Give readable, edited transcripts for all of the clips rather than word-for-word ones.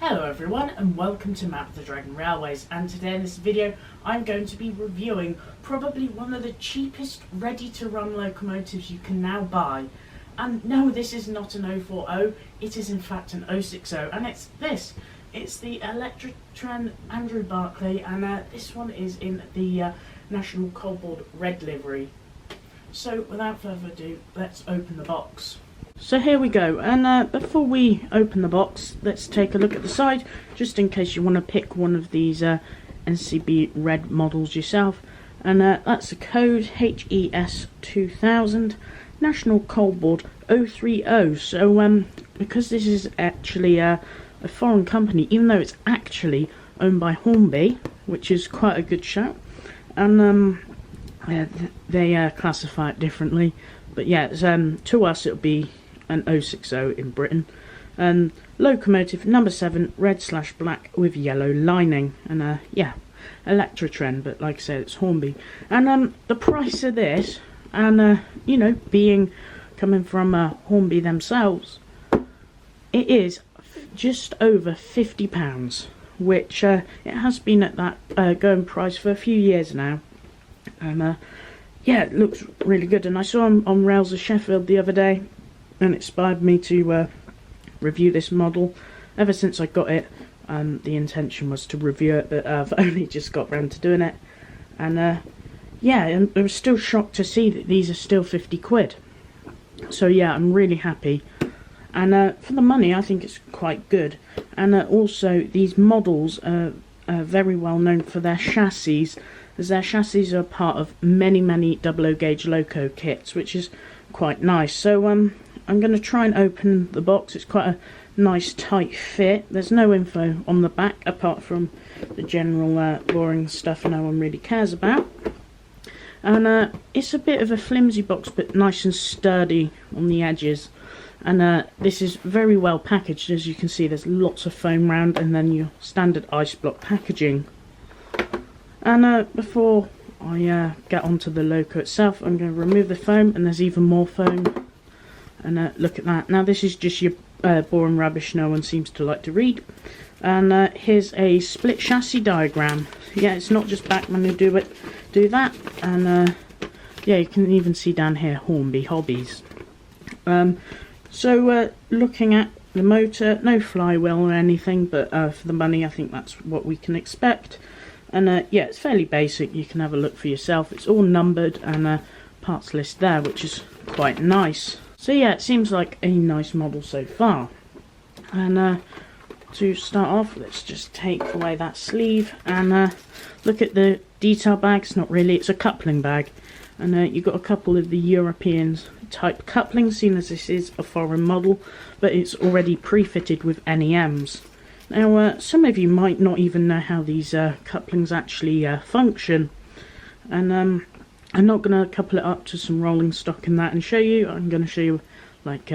Hello everyone and welcome to MapTheDragon Railways, and today in this video I'm going to be reviewing probably one of the cheapest ready to run locomotives you can now buy. And no, this is not an 040, it is in fact an 060, and it's this. It's the Electrotren Andrew Barclay, and this one is in the National Coalboard red livery. So without further ado, let's open the box. So here we go, and before we open the box, let's take a look at the side, just in case you want to pick one of these NCB red models yourself. And that's the code HES 2000, National Coalboard 030. So because this is actually a foreign company, even though it's actually owned by Hornby, which is quite a good shout, and they classify it differently. But yeah, it's, to us it'll be an 060 in Britain. Locomotive number 7, red/black with yellow lining, and yeah, Electrotren, but like I said, it's Hornby. And the price of this, and you know, being coming from Hornby themselves, it is just over £50, which it has been at that going price for a few years now. And yeah, it looks really good, and I saw them on Rails of Sheffield the other day, and it inspired me to review this model. Ever since I got it, the intention was to review it, but I've only just got round to doing it. And yeah, and I was still shocked to see that these are still 50 quid. So yeah, I'm really happy. And for the money, I think it's quite good. And also, these models are very well known for their chassis, as their chassis are part of many double O gauge loco kits, which is quite nice. So I'm going to try and open the box. It's quite a nice tight fit. There's no info on the back apart from the general boring stuff no one really cares about. And it's a bit of a flimsy box, but nice and sturdy on the edges. And this is very well packaged. As you can see, there's lots of foam round, and then your standard ice block packaging. And before I get onto the loco itself, I'm going to remove the foam, and there's even more foam. And look at that. Now this is just your boring rubbish no one seems to like to read. And here's a split chassis diagram. Yeah, it's not just Bachmann who do that. And yeah, you can even see down here Hornby Hobbies. So looking at the motor, no flywheel or anything, but for the money I think that's what we can expect. And yeah, it's fairly basic. You can have a look for yourself. It's all numbered, and parts list there, which is quite nice. So yeah, it seems like a nice model so far. And to start off, let's just take away that sleeve and look at the detail bag. It's not really, it's a coupling bag. And you've got a couple of the European type couplings, seeing as this is a foreign model, but it's already pre-fitted with NEMs. Now, some of you might not even know how these couplings actually function, and I'm not going to couple it up to some rolling stock and that and show you. I'm going to show you, like,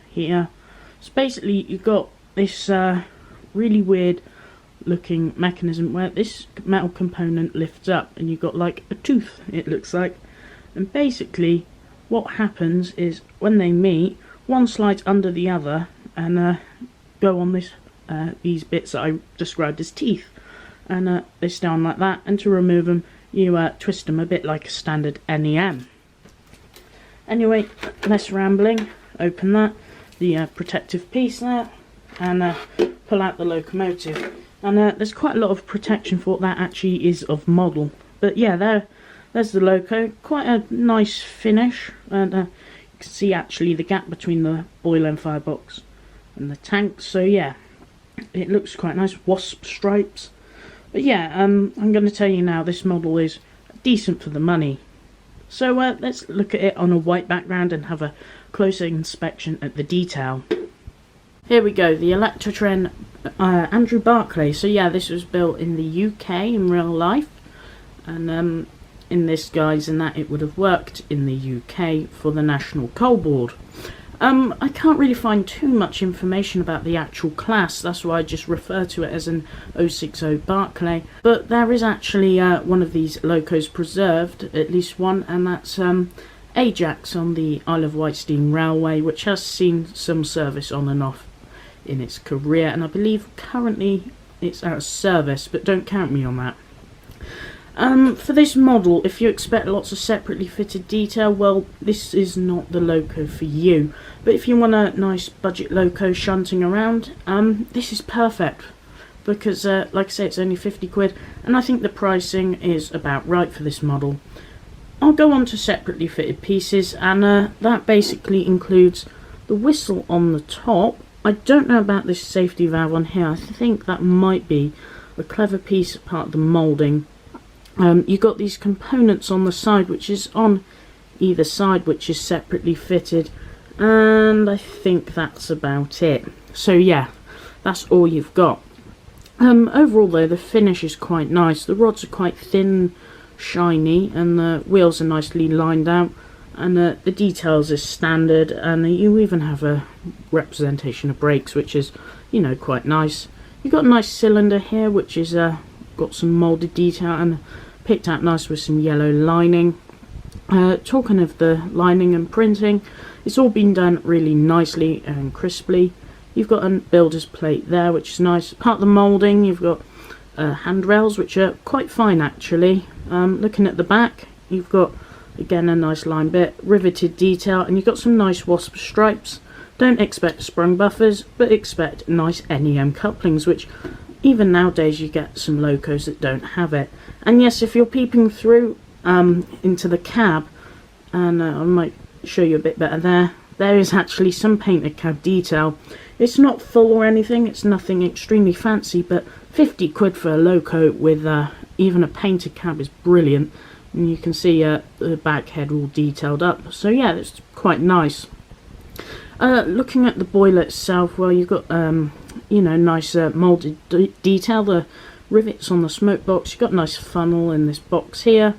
here. So basically, you've got this really weird looking mechanism where this metal component lifts up, and you've got like a tooth, it looks like. And basically, what happens is when they meet, one slides under the other and go on this these bits that I described as teeth, and they stay on like that. And to remove them, you twist them a bit like a standard NEM. Anyway, less rambling. Open that, the protective piece there, and pull out the locomotive. And there's quite a lot of protection for what that actually is of model. But yeah, there's the loco. Quite a nice finish, and you can see actually the gap between the boiler and firebox and the tank. So yeah, it looks quite nice, wasp stripes. But yeah, I'm going to tell you now, this model is decent for the money. So let's look at it on a white background and have a closer inspection at the detail. Here we go, the Electrotren Andrew Barclay. So yeah, this was built in the UK in real life, and in this guise and that it would have worked in the UK for the National Coalboard. I can't really find too much information about the actual class, that's why I just refer to it as an 060 Barclay. But there is actually one of these locos preserved, at least one, and that's Ajax on the Isle of Wight Steam Railway, which has seen some service on and off in its career, and I believe currently it's out of service, but don't count me on that. For this model, if you expect lots of separately fitted detail, well, this is not the loco for you. But if you want a nice budget loco shunting around, this is perfect. Because, like I say, it's only 50 quid, and I think the pricing is about right for this model. I'll go on to separately fitted pieces, and that basically includes the whistle on the top. I don't know about this safety valve on here. I think that might be a clever piece part of the moulding. You've got these components on the side, which is on either side, which is separately fitted, and I think that's about it. So yeah, that's all you've got. Overall though, the finish is quite nice. The rods are quite thin, shiny, and the wheels are nicely lined out, and the details is standard, and you even have a representation of brakes, which is, you know, quite nice. You've got a nice cylinder here, which is got some moulded detail and picked out nice with some yellow lining. Talking of the lining and printing, it's all been done really nicely and crisply. You've got a builder's plate there, which is nice. Part of the moulding, you've got handrails, which are quite fine actually. Looking at the back, you've got again a nice line bit, riveted detail, and you've got some nice wasp stripes. Don't expect sprung buffers, but expect nice NEM couplings, which even nowadays you get some locos that don't have it. And yes, if you're peeping through into the cab, and I might show you a bit better there, there is actually some painted cab detail. It's not full or anything, it's nothing extremely fancy, but 50 quid for a loco with even a painted cab is brilliant. And you can see the back head all detailed up, so yeah, it's quite nice. Looking at the boiler itself, well, you've got you know, nice moulded detail, the rivets on the smoke box. You've got a nice funnel in this box here,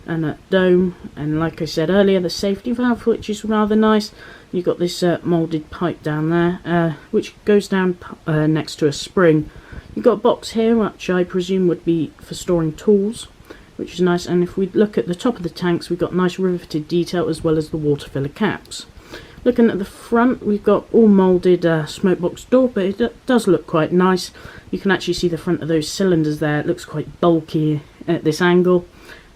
and a dome, and like I said earlier, the safety valve, which is rather nice. You've got this moulded pipe down there, which goes down next to a spring. You've got a box here, which I presume would be for storing tools, which is nice. And if we look at the top of the tanks, we've got nice riveted detail as well as the water filler caps. Looking at the front, we've got all moulded smoke box door, but it does look quite nice. You can actually see the front of those cylinders there. It looks quite bulky at this angle,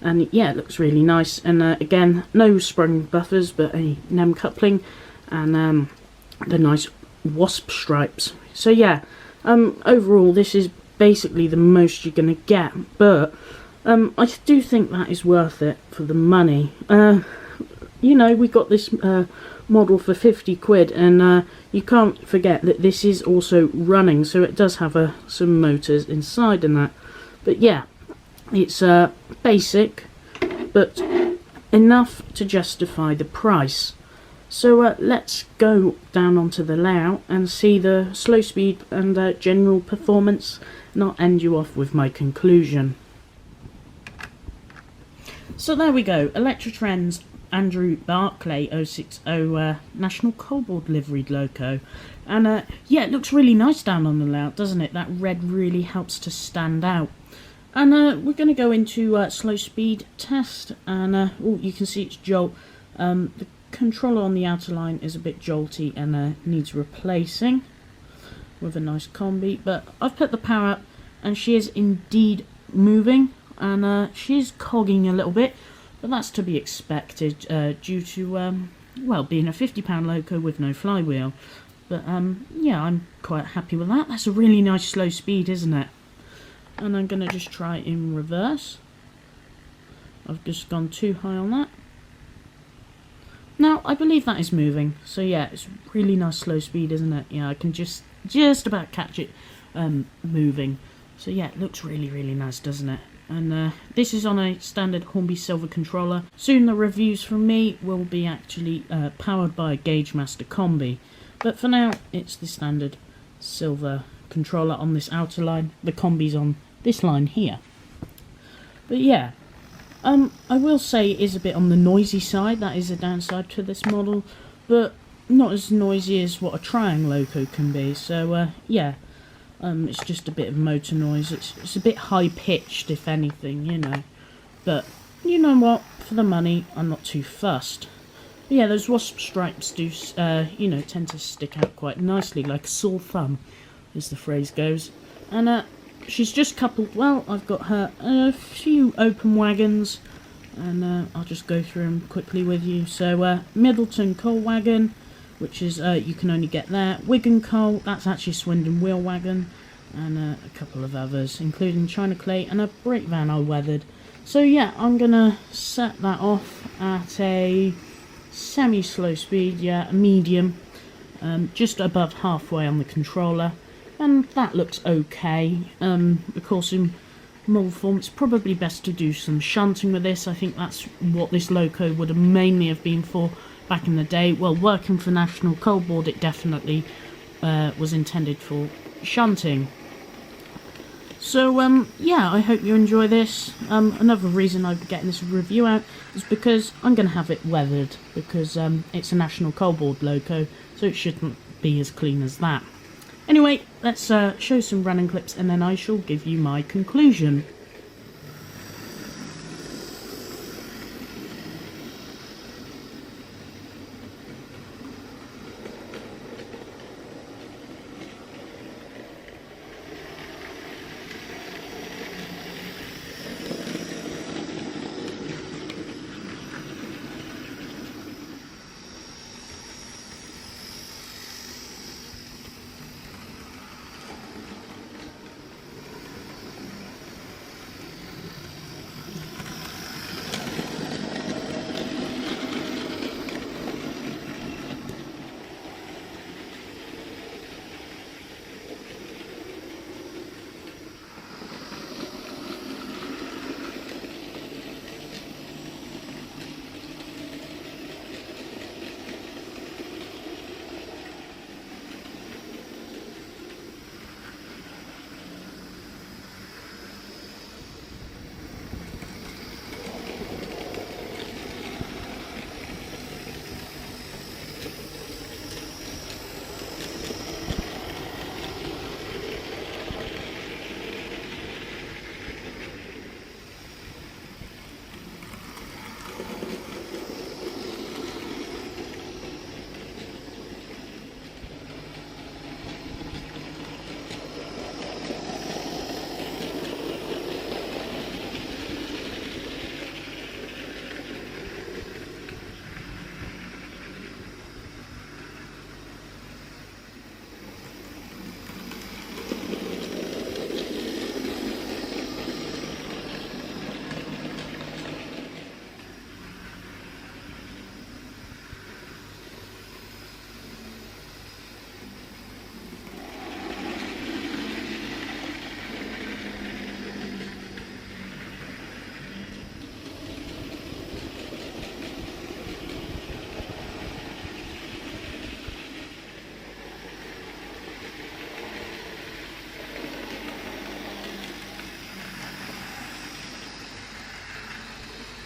and yeah, it looks really nice. And again, no sprung buffers, but a NEM coupling, and the nice wasp stripes. So yeah, overall this is basically the most you're going to get, but I do think that is worth it for the money. You know, we got this model for 50 quid, and you can't forget that this is also running, so it does have some motors inside and that. But yeah, it's basic, but enough to justify the price. So let's go down onto the layout and see the slow speed and general performance, and I'll end you off with my conclusion. So there we go, Electrotren's Andrew Barclay 060 National Coalboard liveried loco, and yeah, it looks really nice down on the layout, doesn't it? That red really helps to stand out. And we're going to go into slow speed test, and oh, you can see it's jolt. The controller on the outer line is a bit jolty and needs replacing with a nice combi, but I've put the power up and she is indeed moving, and she is cogging a little bit, but that's to be expected due to well, being a £50 loco with no flywheel. But yeah, I'm quite happy with that. That's a really nice slow speed, isn't it? And I'm going to just try in reverse. I've just gone too high on that. Now, I believe that is moving. So yeah, it's really nice slow speed, isn't it? Yeah, I can just about catch it moving. So yeah, it looks really, really nice, doesn't it? And this is on a standard Hornby Silver controller. Soon the reviews from me will be actually powered by a Gauge Master combi. But for now, it's the standard silver controller on this outer line. The combi's on this line here. But yeah, I will say it is a bit on the noisy side. That is a downside to this model, but not as noisy as what a Triang loco can be. So yeah, it's just a bit of motor noise. It's a bit high pitched, if anything, you know. But you know what? For the money, I'm not too fussed. Yeah, those wasp stripes do, you know, tend to stick out quite nicely, like a sore thumb, as the phrase goes. And she's just coupled well. I've got her a few open wagons, and I'll just go through them quickly with you. So Middleton coal wagon, which is you can only get there. Wigan coal, that's actually Swindon wheel wagon, and a couple of others, including China clay and a brake van I weathered. So yeah, I'm gonna set that off at a semi-slow speed, yeah, medium, just above halfway on the controller, and that looks okay. Of course, in model form, it's probably best to do some shunting with this. I think that's what this loco would have mainly have been for back in the day. Well, working for National Coal Board, it definitely was intended for shunting. So, yeah, I hope you enjoy this. Another reason I'm getting this review out is because I'm going to have it weathered, because it's a National Coal Board loco, so it shouldn't be as clean as that. Anyway, let's show some running clips, and then I shall give you my conclusion.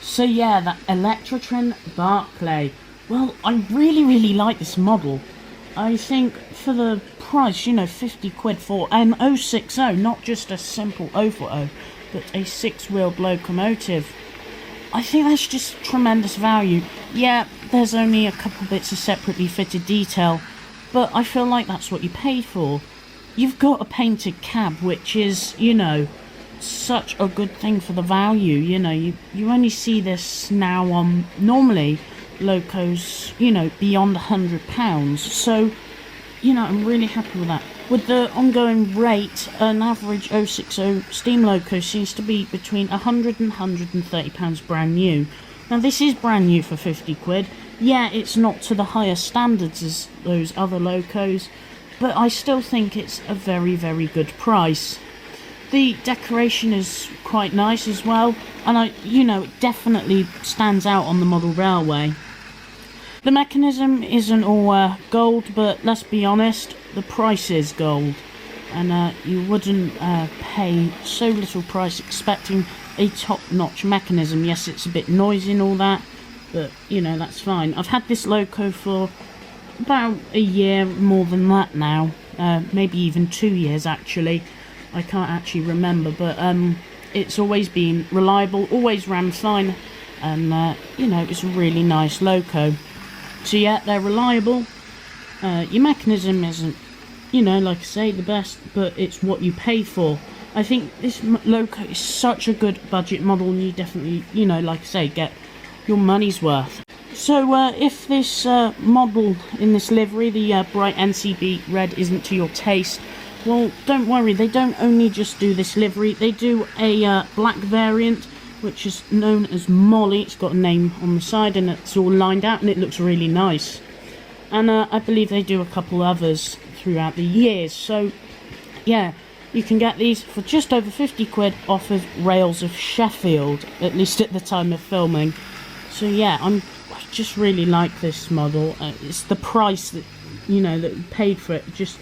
So yeah, that Electrotren Barclay. Well, I really like this model. I think for the price, you know, 50 quid for an 060, not just a simple 040, but a 6-wheeled locomotive. I think that's just tremendous value. Yeah, there's only a couple bits of separately fitted detail, but I feel like that's what you paid for. You've got a painted cab, which is, you know, such a good thing for the value. You know, you only see this now on normally locos, you know, beyond £100. So, you know, I'm really happy with that. With the ongoing rate, an average 060 steam loco seems to be between £100 and £130 brand new. Now this is brand new for 50 quid. Yeah, it's not to the higher standards as those other locos, but I still think it's a very good price. The decoration is quite nice as well, and you know, it definitely stands out on the model railway. The mechanism isn't all gold, but let's be honest, the price is gold, and you wouldn't pay so little price expecting a top-notch mechanism. Yes, it's a bit noisy and all that, but you know, that's fine. I've had this loco for about a year, more than that now, maybe even 2 years actually. I can't actually remember, but it's always been reliable, always ran fine, and you know, it's a really nice loco. So yeah, they're reliable. Your mechanism isn't, you know, like I say, the best, but it's what you pay for. I think this loco is such a good budget model, and you definitely, you know, like I say, get your money's worth. So if this model in this livery, the bright NCB red, isn't to your taste, well, don't worry, they don't only just do this livery, they do a black variant, which is known as Molly. It's got a name on the side and it's all lined out and it looks really nice. And I believe they do a couple others throughout the years. So yeah, you can get these for just over 50 quid off of Rails of Sheffield, at least at the time of filming. So yeah, I just really like this model. It's the price that, you know, that you paid for it, just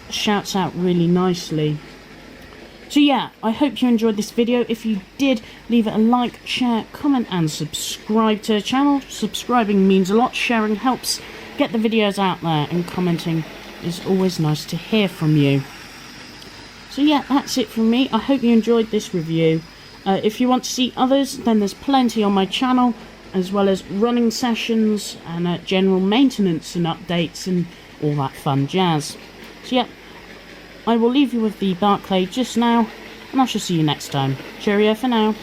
shouts out really nicely. So yeah, I hope you enjoyed this video. If you did, leave it a like, share, comment and subscribe to the channel. Subscribing means a lot, sharing helps get the videos out there, and commenting is always nice to hear from you. So yeah, that's it from me. I hope you enjoyed this review. If you want to see others, then there's plenty on my channel, as well as running sessions and general maintenance and updates and all that fun jazz. So yeah, I will leave you with the Barclay just now, and I shall see you next time. Cheerio for now.